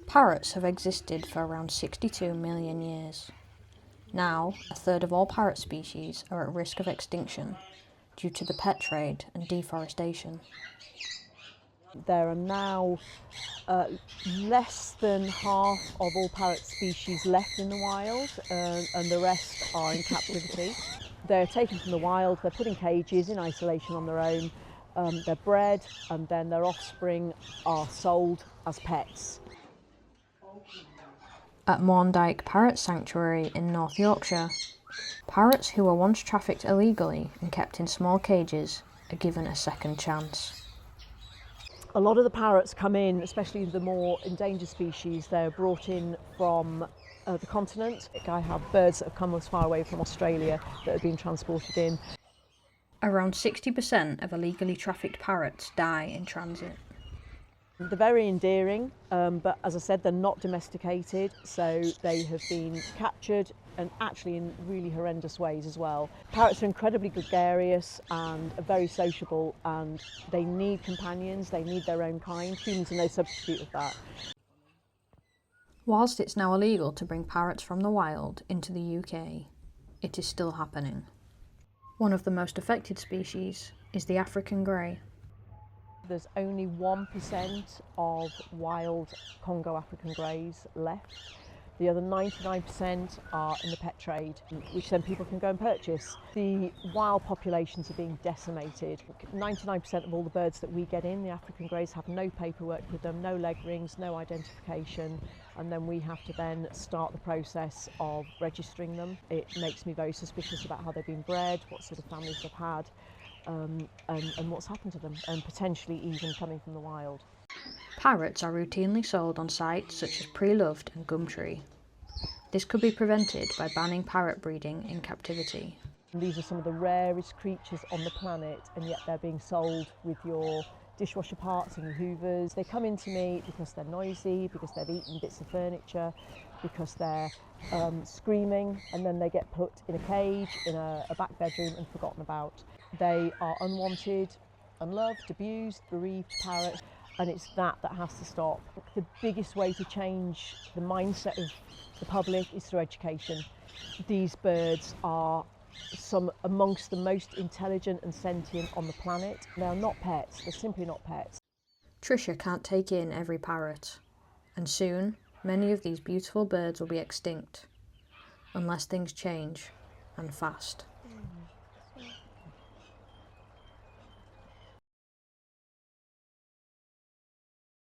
Parrots have existed for around 62 million years. Now, a third of all parrot species are at risk of extinction due to the pet trade and deforestation. There are now less than half of all parrot species left in the wild, and the rest are in captivity. They're taken from the wild, they're put in cages in isolation on their own, they're bred, and then their offspring are sold as pets. At Morndyke Parrot Sanctuary in North Yorkshire, parrots who were once trafficked illegally and kept in small cages are given a second chance. A lot of the parrots come in, especially the more endangered species, they're brought in from the continent. I have birds that have come as far away from Australia that have been transported in. Around 60% of illegally trafficked parrots die in transit. They're very endearing, but as I said, they're not domesticated, so they have been captured and actually in really horrendous ways as well. Parrots are incredibly gregarious and are very sociable, and they need companions, they need their own kind. Humans are no substitute of that. Whilst it's now illegal to bring parrots from the wild into the UK, it is still happening. One of the most affected species is the African grey. There's only 1% of wild Congo African greys left. The other 99% are in the pet trade, which then people can go and purchase. The wild populations are being decimated. 99% of all the birds that we get in, the African greys, have no paperwork with them, no leg rings, no identification, and then we have to then start the process of registering them. It makes me very suspicious about how they've been bred, what sort of families they've had, and what's happened to them, and potentially even coming from the wild. Parrots are routinely sold on sites such as Pre-Loved and Gumtree. This could be prevented by banning parrot breeding in captivity. And these are some of the rarest creatures on the planet, and yet they're being sold with your dishwasher parts and your hoovers. They come into me because they're noisy, because they've eaten bits of furniture, because they're screaming, and then they get put in a cage in a back bedroom and forgotten about. They are unwanted, unloved, abused, bereaved parrots, and it's that has to stop. The biggest way to change the mindset of the public is through education. These birds are some amongst the most intelligent and sentient on the planet. They are not pets, they're simply not pets. Tricia can't take in every parrot, and soon many of these beautiful birds will be extinct, unless things change, and fast.